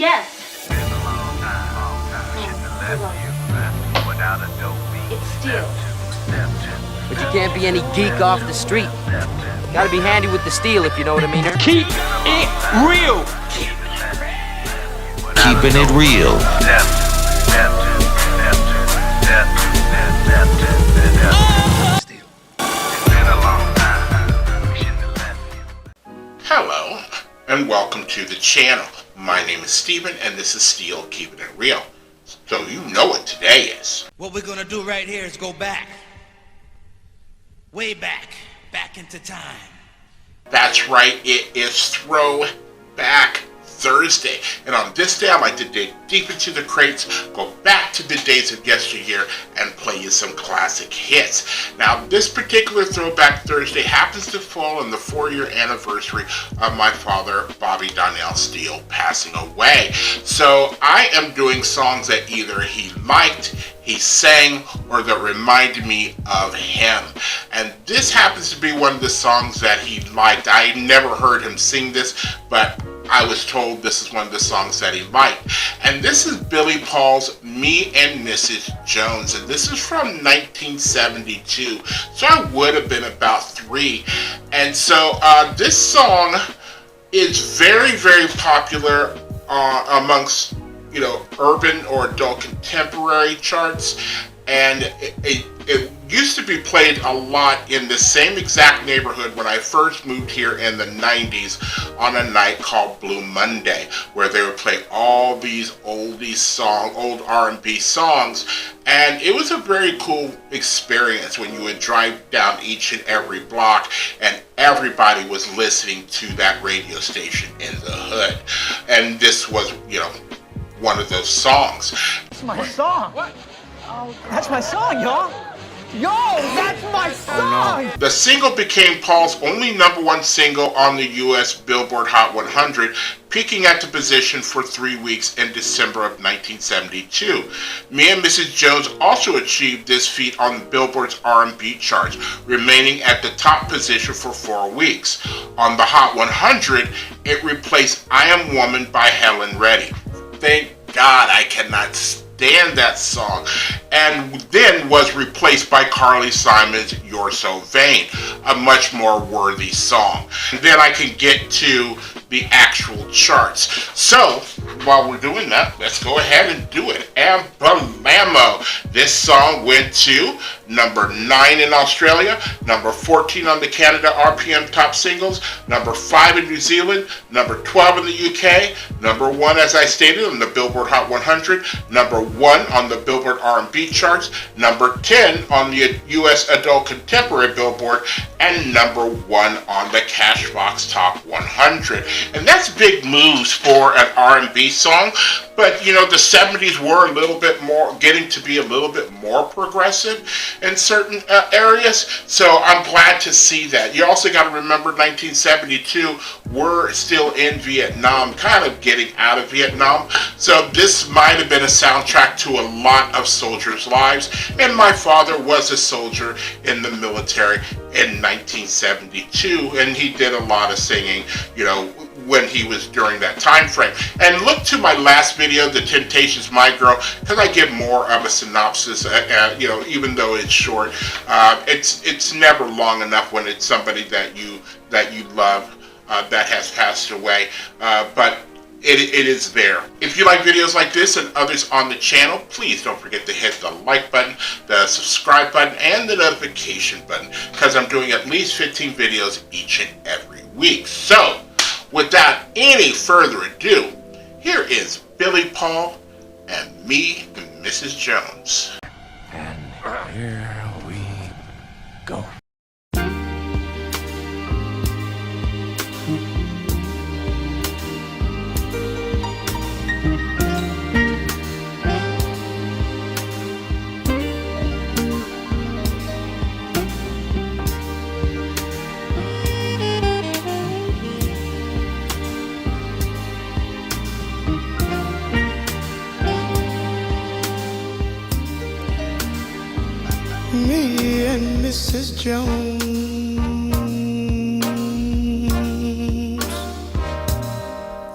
Yes. It's steel. But you can't be any geek off the street. Gotta be handy with the steel, if you know what I mean. Keep it real. Keeping it real. Hello, and welcome to the channel. My name is Steven, and this is Steel Keeping It Real. So you know what today is. What we're gonna do right here is go back. Way back. Back into time. That's right, it is Throwback Thursday. And on this day, I like to dig deep into the crates, go back to the days of yesteryear, and play you some classic hits. Now, this particular Throwback Thursday happens to fall on the 4-year anniversary of my father, Bobby Donnell Steele, passing away. So I am doing songs that either he liked, he sang, or that reminded me of him. And this happens to be one of the songs that he liked. I never heard him sing this, but I was told this is one of the songs that he liked. And this is Billy Paul's Me and Mrs. Jones. And this is from 1972. So I would have been about 3. And so this song is very, very popular amongst, you know, urban or adult contemporary charts. And it used to be played a lot in the same exact neighborhood when I first moved here in the 90s on a night called Blue Monday, where they would play all these old R&B songs. And it was a very cool experience when you would drive down each and every block and everybody was listening to that radio station in the hood. And this was, you know, one of those songs. That's my song. What? That's my song, y'all. Yo, that's my song! The single became Paul's only #1 single on the US Billboard Hot 100, peaking at the position for 3 weeks in December of 1972. Me and Mrs. Jones also achieved this feat on Billboard's R&B charts, remaining at the top position for 4 weeks. On the Hot 100, it replaced I Am Woman by Helen Reddy. Thank God I cannot stand that song. And then was replaced by Carly Simon's You're So Vain, a much more worthy song. And then I can get to the actual charts. So, while we're doing that, let's go ahead and do it. Ambulamo. This song went to number 9 in Australia, number 14 on the Canada RPM Top Singles, number 5 in New Zealand, number 12 in the UK, number 1, as I stated, on the Billboard Hot 100, number 1 on the Billboard R&B charts, number 10 on the US Adult Contemporary Billboard, and number 1 on the Cashbox Top 100. And that's big moves for an R&B song, but you know, the 70s were a little bit more, getting to be a little bit more progressive in certain areas, so I'm glad to see that. You also got to remember 1972, we're still in Vietnam, kind of getting out of Vietnam, so this might have been a soundtrack to a lot of soldiers' lives, and my father was a soldier in the military in 1972, and he did a lot of singing, you know, when he was during that time frame. And look to my last video, The Temptations' My Girl, because I give more of a synopsis, you know, even though it's short. It's never long enough when it's somebody that you love that has passed away, but it is there. If you like videos like this and others on the channel, please don't forget to hit the like button, the subscribe button, and the notification button, because I'm doing at least 15 videos each and every week. So, without any further ado, here is Billy Paul and Me and Mrs. Jones. And here we go. Me and Mrs. Jones,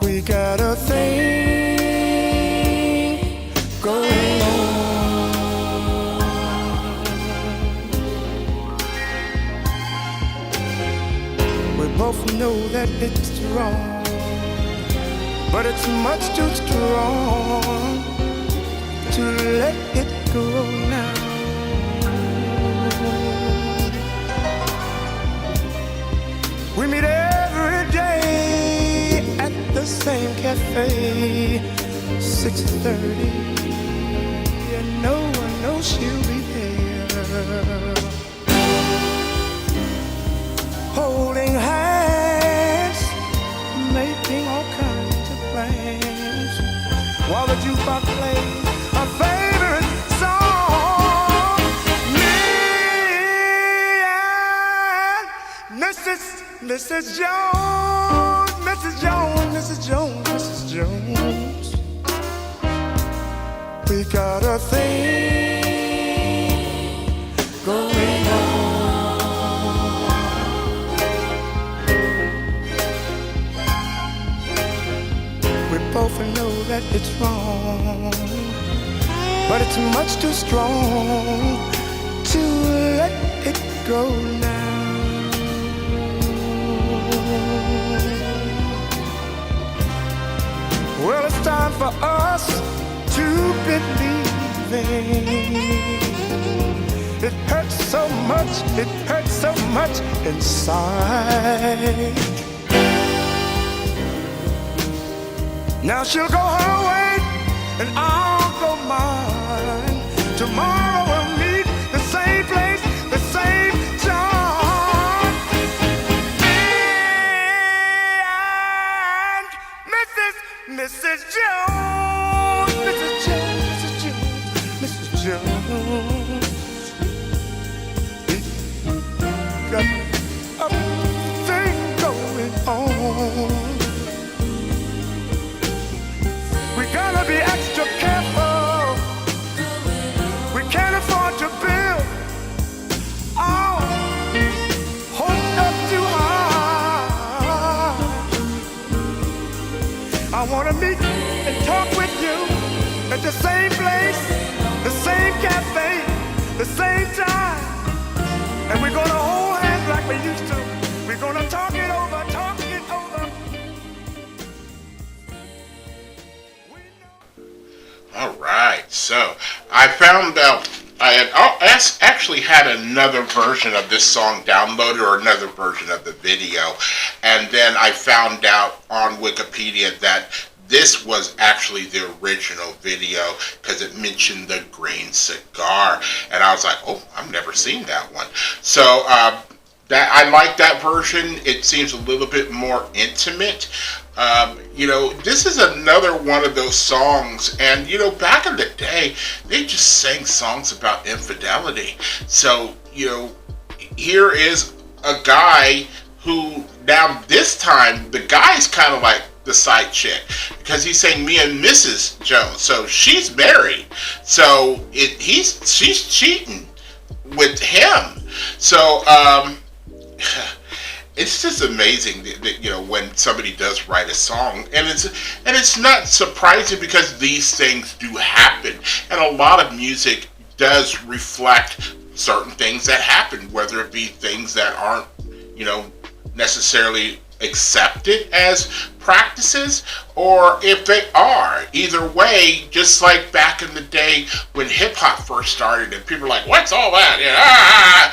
we got a thing know that it's wrong, but it's much too strong to let it go now. We meet every day at the same cafe, 6:30, and no one knows she'll be there. Holding hands, making all kinds of plans, while the jukebox plays a favorite song. Me and Mrs. Jones, Mrs. Jones, Mrs. Jones, Mrs. Jones. We got a thing going on. We both know that it's wrong, but it's much too strong to let it go now. Well, it's time for us to believe. It hurts so much, it hurts so much inside. Now she'll go her way and I'll go mine. Tomorrow we'll meet the same place, the same time. Me and Mrs. Jones, Mrs. Jones, Mrs. Jones, Mrs. Jones. We got a thing going on. We gotta be extra careful. We can't afford to build our hopes up too high. I wanna meet and talk with you at the same place, the same cafe, the same time. And we're gonna hold hands like we used to. We're gonna talk it over, talk it over. All right, so I found out I had actually had another version of this song downloaded, or another version of the video, and then I found out on Wikipedia that this was actually the original video because it mentioned the green cigar, and I was like, oh, I've never seen that one. So that I like that version. It seems a little bit more intimate. You know, this is another one of those songs, and you know, back in the day, they just sang songs about infidelity. So, you know, here is a guy who, now this time, the guy's kind of like the side chick, because he's saying me and Mrs. Jones, so she's married, so she's cheating with him. So, it's just amazing that, you know, when somebody does write a song, and it's not surprising because these things do happen, and a lot of music does reflect certain things that happen, whether it be things that aren't, you know, necessarily accepted as practices, or if they are. Either way, just like back in the day when hip hop first started, and people were like, "What's all that?" Yeah,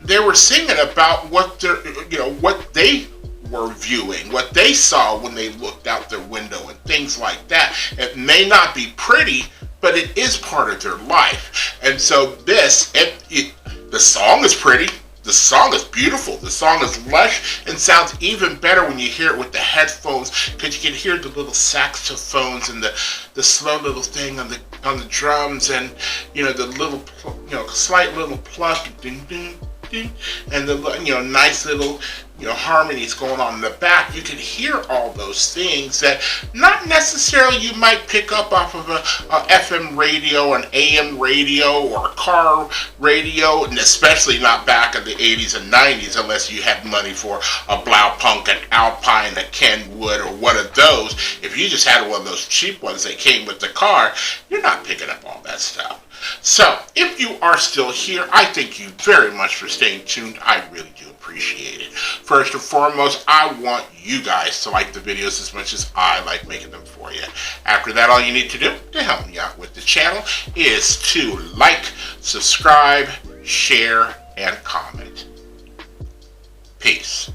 they were singing about what they're, you know, what they were viewing, what they saw when they looked out their window, and things like that. It may not be pretty, but it is part of their life. And so this, the song is pretty, the song is beautiful, the song is lush, and sounds even better when you hear it with the headphones, because you can hear the little saxophones and the slow little thing on the drums, and you know, the little, you know, slight little pluck, ding ding, and the, you know, nice little, you know, harmonies going on in the back. You can hear all those things that not necessarily you might pick up off of a FM radio, an AM radio, or a car radio, and especially not back in the 80s and 90s, unless you had money for a Blaupunk, an Alpine, a Kenwood, or one of those. If you just had one of those cheap ones that came with the car, you're not picking up all that stuff. So, if you are still here, I thank you very much for staying tuned. I really do appreciate it. First and foremost, I want you guys to like the videos as much as I like making them for you. After that, all you need to do to help me out with the channel is to like, subscribe, share, and comment. Peace.